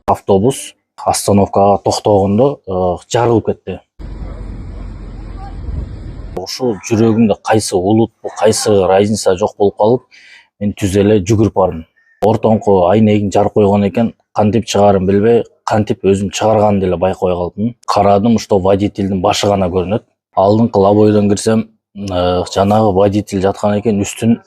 Автобус остановкага токтогондо жарылып кетти. Ошо жүрөгүмдө кайсы улут, кайсы разница жок болуп калып, мен түз эле жүгүрүп бардым. Ортоңку айнегин жарып койгон экен, кантип чыгарын билбей, кантип өзүм чыгарганымды деле байкабай калдым. Карадым, что водительдин башы гана көрүнөт. Алдыңкы лобойдон кирсем, жанагы водитель жаткан экен, үстүн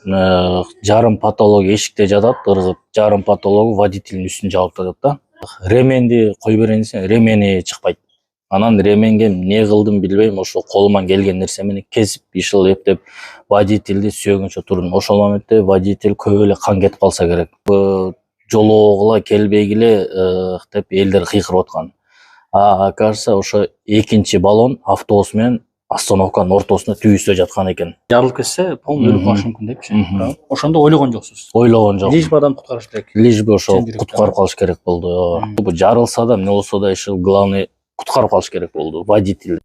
жарым патолог эшикте жатат, ыргып, жарым патологу водительдин үстүн жаап жатат да. Ременди кой берейин десем, ремени чыкпайт. Анан ременге эмне кылдым билбейм, ошо колуман келген нерсе менен кесип, ишыл эптеп водительди сүйөгүнчө турдум. Ошол моментте водитель көп эле кан кетип калса керек. Жолоогула келбегиле деп элдер кыйкырып аткан. Кажется, ошо экинчи баллон автобус менен остановканын ортосунда түбүстө жаткан экен. Жарылып кетсе, полный өлүп калышы мүмкүн депчи. Ошондо ойлогон жоксуз. Ойлогон жок. Лишь бы адам куткарыш керек. Лишь бы ошо куткарып калыш керек болду. Бу жарылса да, эмне болсо да, иши главный куткарып калыш керек болду водитель.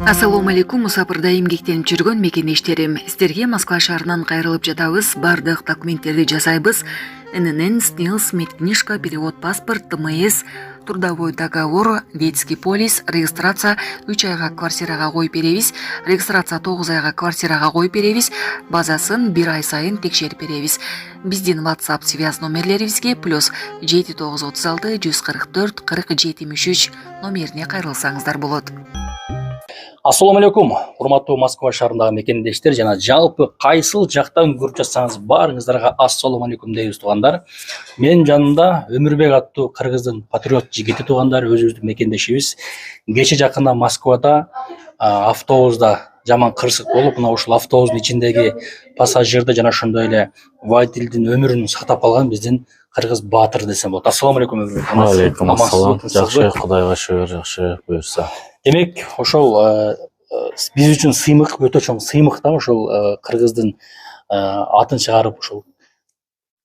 Ассалому алейкум, мусапырда эмгектенип жүргөн мекендештерим. Сиздерге Москва шаарынан кайрылып жатабыз. Бардык документтерди жасайбыз. ННН, СНИЛС, медкнижка, перевод паспорт, ТМС, трудовой договор, детский полис, регистрация 3 айга квартирага коюп беребиз, регистрация 9 айга квартирага коюп беребиз, базасын 1 ай сайын текшерип беребиз. Биздин WhatsApp связь номерлерибизге +7 936 144 40 73 номерине кайрылсаңыздар болот. Ассаламу алейкум, урматтуу Москва шаарындагы мекендештер жана жалпы кайсыл жактан көрүп жатсаңыз баарыңыздарга ассаламу алейкум дейбиз туугандар. Менин жанымда Өмүрбек аттуу кыргыздын патриот жигити туугандар, өзүбүздүн мекендешибиз. Кече жакында Москвада автобуста жаман кырсык болуп, мына ушул автобустун ичиндеги пассажирди жана ошондой эле водительдин өмүрүн сактап калган биздин кыргыз баатыр десем болот. Ассаламу алейкум Өмүрбек. Алейкум ассалам. Жакшы, Кудайга шүгүр, жакшы буюрса. Демек, ошол биз үчүн сыймык, өтө чоң сыймык да, ошол кыргыздын атын чыгарып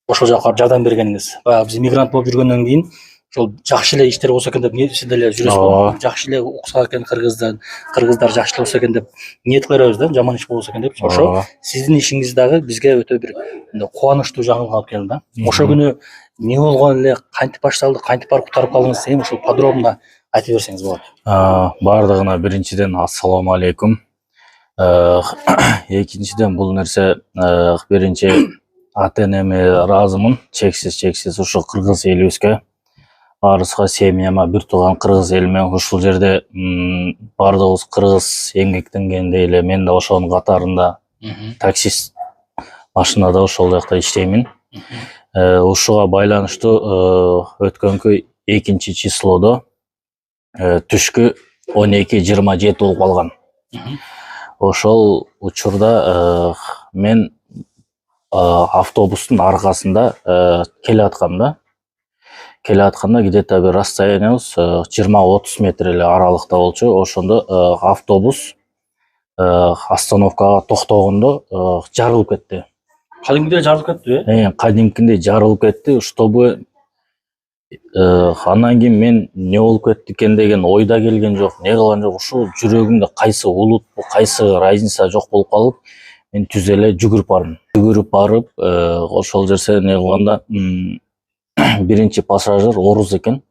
ошол жака жардам бергениңиз. Баягы биз мигрант болуп жүргөндөн кийин ошол жакшы эле иштер болсо экен деп сиз деле жүрөсүз. Жакшы эле укса экен кыргыздар жакшы болсо экен деп ниет кылабыз да, жаман иш болсо экен деп. Ошо сиздин ишиңиз дагы бизге өтө бир кубанычтуу жаңылык алып келди да. Ошол күнү эмне болгон эле, кантип башталды, кантип барып кутарып калдыңыз, эми ошол подробно айтып берсеңиз болот. Бардыгына биринчиден ассаламу алейкум. Экинчиден бул нерсе биринчи ата энеме ыраазымын, чексиз ошо кыргыз элибизге, баарыбызга, семьяма, бир тууган кыргыз элиме. Ушул жерде бардыгыбыз кыргыз эмгектенгендей эле, мен да ошонун катарында таксист машинада ошол жакта иштеймин. Ушуга байланыштуу өткөнкү 2-числодо түшкү 12:27 болуп калган. Ошол учурда мен автобустун аркасында келаткам да. Где-то бир расстояниябыз 20-30 метр эле аралыкта болчу. Ошондо автобус остановкага токтогондо жарылып кетти. Кадимкидей жарылып кетти, Кадимкидей жарылып кетти, чтобы андан кийин мен эмне болуп кетти экен деген ойда келген жок, эмне кылган жок. Ушул жүрөгүмдө кайсы улут, кайсы разница жок болуп калып, мен түз эле жүгүрүп бардым. Жүгүрүп барып, ошол жерде эмне кылганда биринчи пассажир орус экен.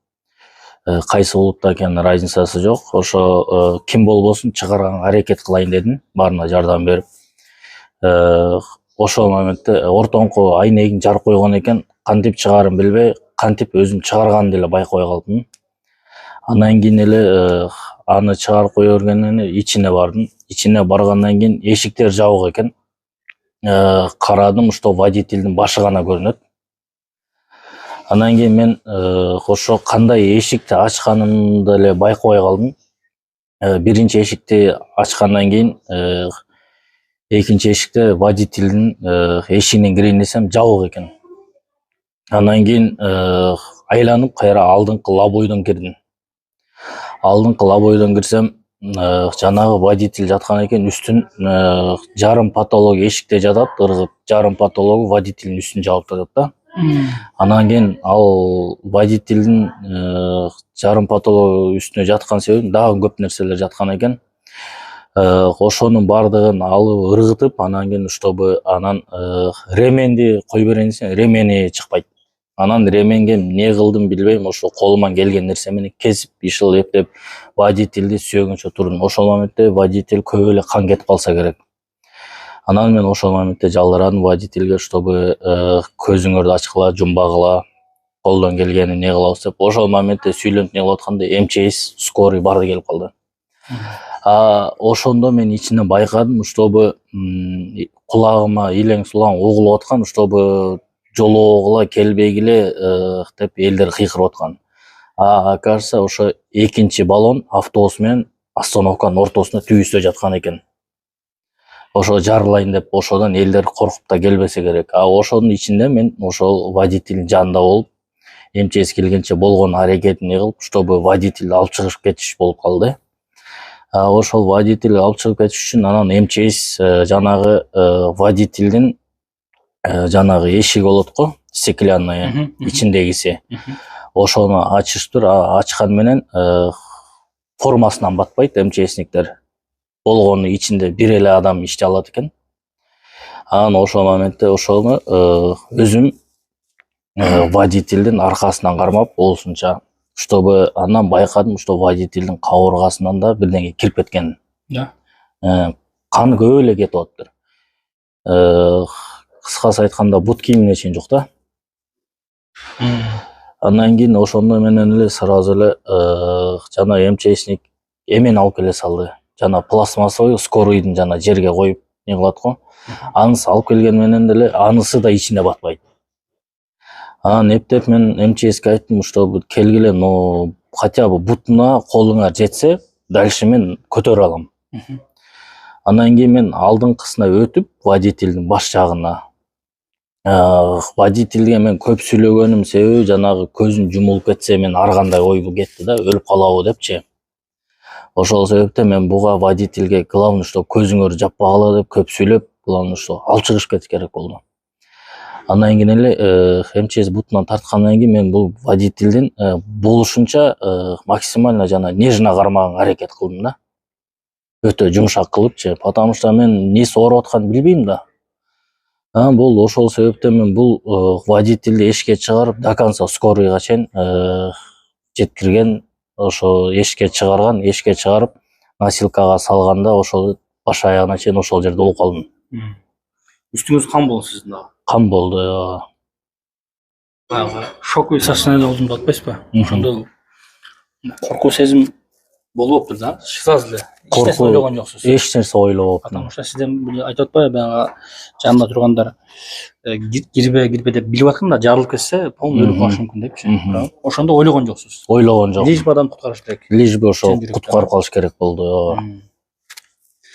Кайсы улутта экенин разницасы жок. Ошо ким болбосун чыгарганга аракет кылайын дедим, баарына жардам берип. Ошол моментте ортоңку айнегин жарып койгон экен, кантип чыгарын билбей, кантип өзүм чыгарганымды деле байкабай калдым. Андан кийин эле аны чыгарып кое бергенден кийин ичине бардым. Ичине баргандан кийин эшиктер жабык экен. Карадым, что водительдин башы гана көрүнөт. Андан кийин мен ошо кандай эшикти ачканымды эле байкабай калдым. Биринчи эшикти ачкандан кийин экинчи эшикте водительдин эшигинен кирейин десем жабык экен. Андан кийин айланып кайра алдыңкы лобойдон кирдим. Алдыңкы лобойдон кирсем, жанагы водитель жаткан экен, үстүн жарым патолог эшикте жатат, ыргып, жарым патологу водительдин үстүн жаап жатат да. Анан кийин ал водительдин жарым потолок үстүнө жаткан себебин дагы көп нерселер жаткан экен. Ошонун баардыгын алып ыргытып, анан кийин чтобы анан ременди кой берейин десем, ремени чыкпайт. Анан ременге эмне кылдым билбейм, ошо колуман келген нерсе менен кесип, ишыл эптеп водительди сүйөгүнчө турдум. Ошол моментте водитель көп эле кан кетип калса керек. Анан мен ошол моментте жалырадым водительге, чтобы көзүңөрдү ачкыла, жумбагыла, колдон келгенин эмне кылабыз деп. Ошол моментте сүйлөнүп эмне кылып атканда МЧС, скорый барды келип калды. Ошондо мен ичинен байкадым, чтобы кулагыма илең сулаң угулуп аткан, чтобы жолоогула келбегиле деп элдер кыйкырып аткан. Окажется, ошо экинчи баллон автобус менен остановканын ортосунда түбүстө жаткан экен. Ошо жарылайын деп, ошодон элдер коркуп да келбесе керек. Ошонун ичинде мен ошол водительдин жанында болуп, МЧС келгенче болгон аракетин кылып, чтобы водительди алып чыгып кетиш болуп калды. Ошол водитель алып чыгып кетиш үчүн анан МЧС жанагы водительдин жанагы эшиги болот го, стеклянный ичиндегиси. Ошону ачыштыр, ачкан менен формасынан батпайт МЧСниктер. Болгону ичинде бир эле адам иштей алат экен. Анан ошол моментте ошону өзүм водительдин аркасынан кармап болушунча, чтобы андан байкадым, что водительдин кабыргасынан да бирдеңе кирип кеткен. Кан көп эле кетип атыптыр. Кыскасы айтканда бут кийимине чейин жок да. Андан кийин ошондо менен эле сразу эле жана МЧСник эмени алып келе салды. Жана пластмассовый скорыйдын жана жерге коюп не кылат го. Анысы алып келген менен деле анысы да ичине батпайт. Анан эптеп мен МЧСке айттым, что келгиле, но хотя бы бутуна колуңар жетсе, дальше мен көтөрө алам. Андан кийин мен алдыңкысына өтүп, водительдин баш жагына. Водительге мен көп сүйлөгөнүм себеби жанагы көзүм жумулуп кетсе, мен ар кандай ой кетти да, өлүп калабы депчи. Ошол себептен мен буга водительге главный, что көзүңөрдү жаппагыла деп көп сүйлөп, главный, что алып чыгыш керек болду. Андан кийин эле МЧС бутунан тарткандан кийин мен бул водительдин болушунча максимально жана нежно кармаганга аракет кылдым да. Өтө жумшак кылыпчы, потому что мен неси ооруп атканын билбейм да. Бул ошол себептен мен бул водительди эшикке чыгарып, до конца скорыйга чейин жеткирген, ошо эшикке чыгарган, эшикке чыгарып, носилкага салганда ошол баш аягына чейин ошол жерде болуп калдым. Үстүңүз кан болду сиздин дагы? Кан болду. Шоковый состояние болдум деп атпайсызбы? Ошондо коркуу сезим болуп атпыр да? Сразу эле эч нерсе ойлогон жоксуз. Эч нерсе ойлобоптум. Потому что сизден айтып атпайбы, баягы жанында тургандар кирбе деп билип аткан да, жарылып кетсе, полный өлүп калышы мүмкүн депчи. Ошондо ойлогон жоксуз. Ойлогон жок. Лишь бы адам куткарыш керек. Лишь бы ошол куткарып калыш керек болду.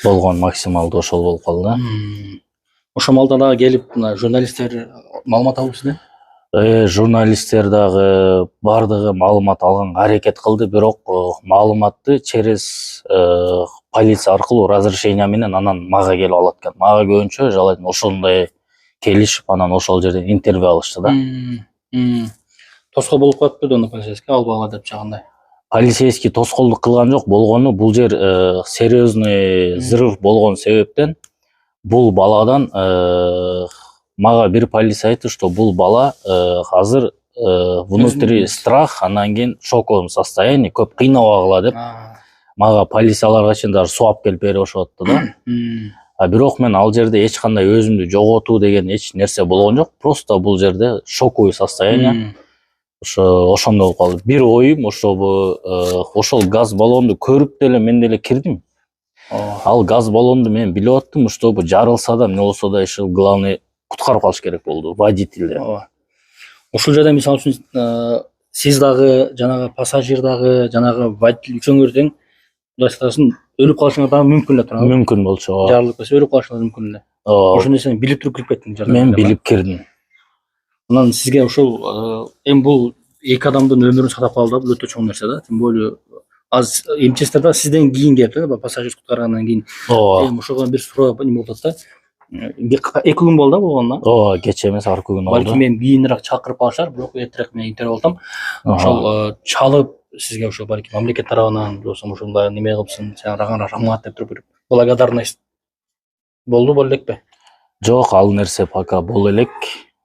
Болгон максималдуу ошол болуп калды. Ошол маалда дагы келип, журналисттер маалымат алып сизден? Журналисттер дагы бардыгы маалымат алганга аракет кылды, бирок маалыматты через полиция аркылуу разрешение менен анан мага келип алат экен. Мага көбүнчө жалайт ошондой келишип, анан ошол жерден интервью алышты да. Тоскоол болуп калыптыр да полицейский албагыла деп чагындай. Полицейский тоскоолдук кылган жок, болгону бул жер серьезный взрыв болгон себептен бул баладан мага бир полиция айтты, что бул бала азыр внутри страх, анан кийин шоковый состояние, көп кыйнабагыла деп мага полицияларга чейин даже сууап келип берип ошотtu да. Бирок мен ал жерде эч кандай өзүмдү жоготуу деген эч нерсе болгон жок, просто бул жерде шоковый состояние. Ошондой болуп калды. Бир оюм ошол газ баллонду көрүп деле мен деле кирдим. Ал газ баллонду мен билип аттым, чтобы жарылса да, эмне болсо да, иши главный куткарып калыш керек болду водительди. Ошол жерде мисалы үчүн сиз дагы, жанагы пассажир дагы, жанагы водитель үчөөңөр тең, Кудай сактасын, өлүп калышыңар дагы мүмкүн эле турабы? Мүмкүн болчу. Жарылып кетсе өлүп калышыңар мүмкүн эле. Ошол нерсени билип туруп кирип кеттиң. Мен билип кирдим. Анан сизге ошол эми бул эки адамдын өмүрүн сактап калды да, бул өтө чоң нерсе да. Тем более аз МЧСтер да сизден кийин келип да, пассажир куткаргандан кийин. Эми ошого бир суроо эме болуп атат да. 2 күн болды болгонуна. Ооба, кече эмес, аркы күн Балки болду. мен кийинирээк чакырып калышар, бирок эртерээк мен интервью болдум. Ошол чалып сизге ошо балки мамлекет тарабынан болсо ушундай неме кылыпсың, сен рахмат деп туруп благодарность болду элекпи? Жок, ал нерсе пока боло элек.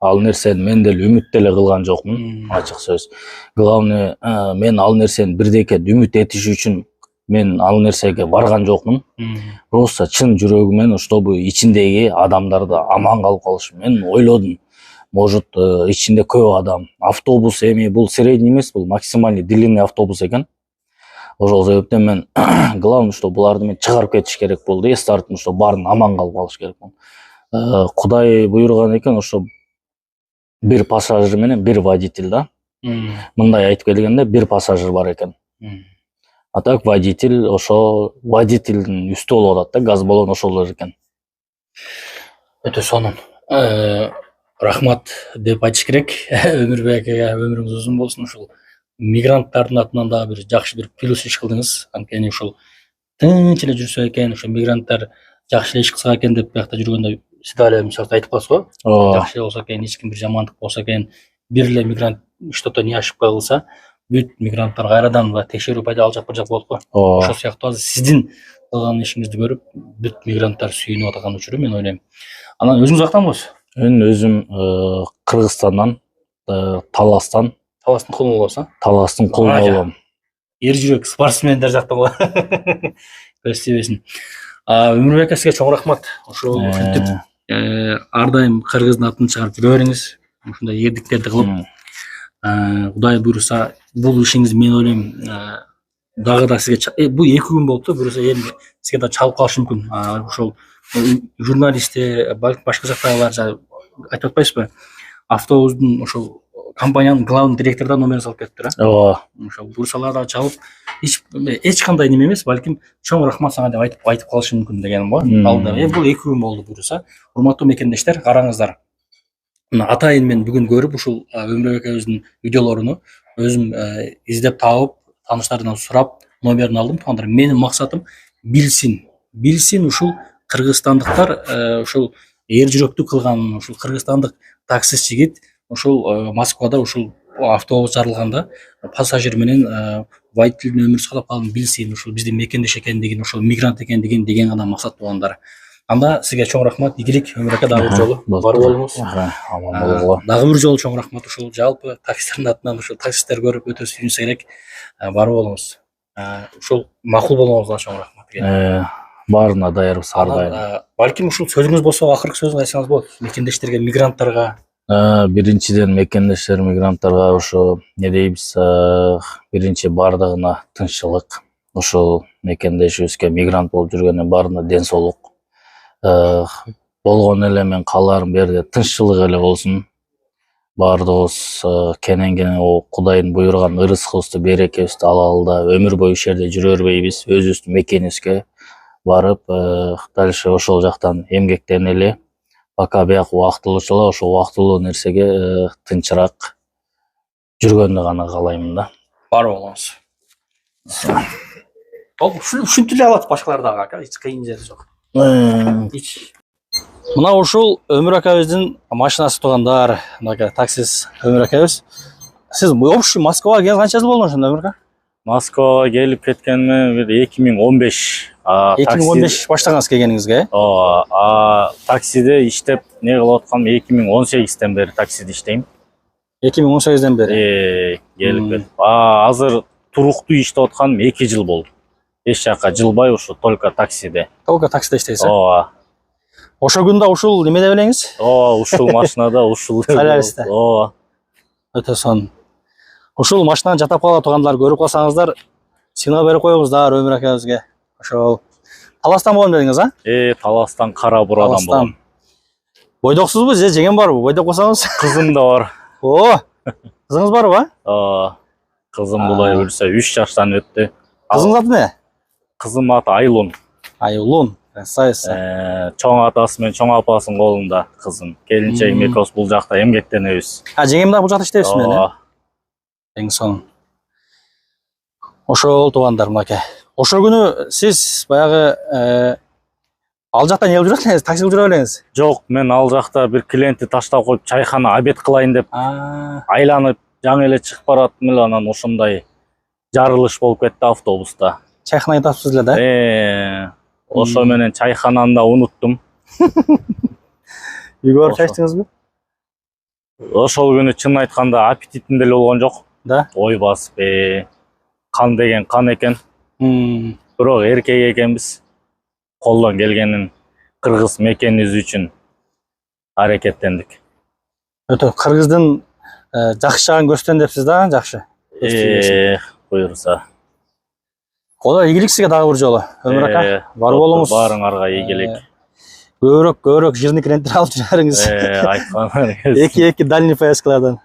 Ал нерсени мен деле үмүт деле кылган жокмун, ачык сөз. Главное, мен ал нерсени бирдеке үмүт этиш үчүн мен ал нерсеге барган жокмун. Просто чын жүрөгүмөн, чтобы ичиндеги адамдарды аман калып калышы. Мен ойлодум, может, ичинде көп адам. Автобус эми бул средний эмес, бул максимальный длинный автобус экен. Ошол себептен мен главное, что буларды мен чыгарып кетиш керек болду. Эсти артым, что баарын аман калып калыш керек болду. Кудай буйруган экен, ошо бир пассажир менен бир водитель да. Мындай айтып келгенде бир пассажир бар экен. А так водитель, ошо водительдин үстү болуп атат да, газ баллон ошол экен. Өтө сонун. Рахмат деп айтыш керек. Өмүрбек эге, өмүрүңүз узун болсун. Ушул мигранттардын атынан дагы бир жакшы бир плюс иш кылдыңыз. Анткени ушул тынч эле жүрсө экен, ошо мигранттар жакшы эле иш кылса экен деп биякта жүргөндө сиз дагы мисалы айтып каласыз го. Жакшы эле болсо экен, эч ким бир жамандык болсо экен, бир эле мигрант что-то не ошибка кылса, бүт мигранттар кайрадан текшерүү пайда ал жак бул жак болот го. Ошол сыяктуу азыр сиздин кылган ишиңизди көрүп, бүт мигранттар сүйүнүп аткан учуру мен ойлойм. Анан өзүңүз жактанбысыз? Мен өзүм Кыргызстандан, Таластан. Таластын кулу болосуң? Таластын кулу болом. Эр жүрөк спортсмендер жактан го. Көз тийбесин. Өмүрбек сизге чоң рахмат. Ошол ушинтип ар дайым Кыргыздын атын чыгарып жүрө бериңиз. Ушундай эрдиктерди кылып, Кудай буйруса, бул ишиңиз мен ойлойм дагы да сизге бул 2 күн болупту, буйруса эми сизге да чалып калышы мүмкүн. Ошол журналисттер, башка жактагылар айтып атпайсызбы? Автобустун ошол компаниянын главный директору номерин салып кетиптир, Ооба. Ошол бурсалар да чалып, эч кандай неме эмес, балким чоң рахмат сага деп айтып калышы мүмкүн дегеним го. Алда бул 2 күн болду буйруса. Урматтуу мекендештер, караңыздар. Атайын мен бүгүн көрүп ушул Өмүрбек акебиздин видеолоруну өзүм издеп таап, тааныштарымдан сурап, номерин алдым. Туугандар, менин максатым билсин ушул кыргызстандыктар, ушул эр жүрөктүү кылган ушул кыргызстандык таксист жигит ушул Москвада ушул автобус жарылганда пассажир менен водительдин өмүрү сакталып калганын билсин, ушул биздин мекендеш экендигин, ушул мигрант экендигин деген гана максат туугандар. Анда сизге чоң рахмат, игилик. Өмүрбек дагы бир жолу бар болуңуз. Аман болгула. Дагы бир жолу чоң рахмат. Ушул жалпы таксистердин атынан ушул таксисттер көрүп өтө сүйүнсө керек. Бар болуңуз. Ушул макул болуңузга чоң рахмат. Баарына даярбыз ар дайым. Балким ушул сөзүңүз болсо, акыркы сөзүңүз айтсаңыз болот. Мекендештерге, мигранттарга. Биринчиден мекендештер, мигранттарга ошо не дейбиз, биринчи бардыгына тынччылык, ошол мекендешибизге мигрант болуп жүргөндүн баарына ден соолук. Болгон эле мен кааларым берде тынччылык эле болсун. Баардыгыбыз кенен Кудайдын буйруган ырызкыбызды, берекебизди алалы да өмүр бою ушул жерде жүрө бербейбиз. Өзүбүздүн мекенибизге барып, дальше ошол жактан эмгектенели. Пока бияк убактылуучула ошол убактылуу нерсеге тынчыраак жүргөндү гана каалаймын да. Бар болуңуз. Ушинтип эле алат башкалар дагы, эч кыйын жери жок. Мына ушул Өмүрбек акебиздин машинасы туугандар, мына таксист Өмүрбек акебиз. Сиз общий Москвага келген канча жыл болду ошондо Өмүрбек? Москвага келип кеткениме 2015. 2015 баштагансыз келгениңизге? Таксиде иштеп не кылып атканым 2018-тен бери таксиде иштейм. 2018-ден бери. Келип кетип. Азыр туруктуу иштеп атканым 2 жыл болду. Эч жакка жылбай ушу только таксиде. Только таксиде иштейсиз? Ооба. Ошол күндө ушул немеде белеңиз? Ушул машинада, ушул. Салябизде. Ооба. Өтө сонун. Ушул машинаны жатап кала тургандар көрүп калсаңыздар, сыйноо берип коюңуздар Өмүрбек акебизге. Ошол Таластан болом дедиңиз, Таластан Кара Бурадан болом. Бойдоксузбу, же жеңем барбы? Бойдок болсоңуз? Кызым да бар. Кызыңыз барбы? Кызым булай жүрсө 3 жаштан өттү. Кызыңыз аты эмне? Кызым аты Айлун. Айлун. Красавица. Чоң атасы менен чоң апасынын колунда кызым. Келинчегим экөөбүз бул жакта эмгектенебиз. Жеңем да бул жакта иштейбиз менен. Эң сонун. Ошол туугандар мынакей. Ошол күнү сиз баягы Ал жактан не кылып жүрөсүз элеңиз? Такси кылып жүрө элеңиз? Жок, мен ал жакта бир клиентти таштап коюп чайхана обед кылайын деп айланып жаңы эле чыгып бараттым эле, анан ошондой жарылыш болуп кетти автобуста. Чайхананы тапсыз эле да? Ошо менен чайхананы да унуттум. Үйгө барып чай ичтиңизби? Ошол күнү чын айтканда аппетитим деле болгон жок. Да. Ой басып, кан деген кан экен. Бирок эркек экенбиз. Колдон келгенин кыргыз мекенибиз үчүн аракеттендик. Өтө кыргыздын жакшы жагын көрсөтөм депсиз да, жакшы. Буюрса. Кодо ийгилик сизге дагы бир жолу. Өмүр ака, бар болуңуз. Баарыңарга ийгилик. Көбүрөөк жирный клиенттер алып жүрүңүз. Айтканыңыз. Эки дальний поездкалардан.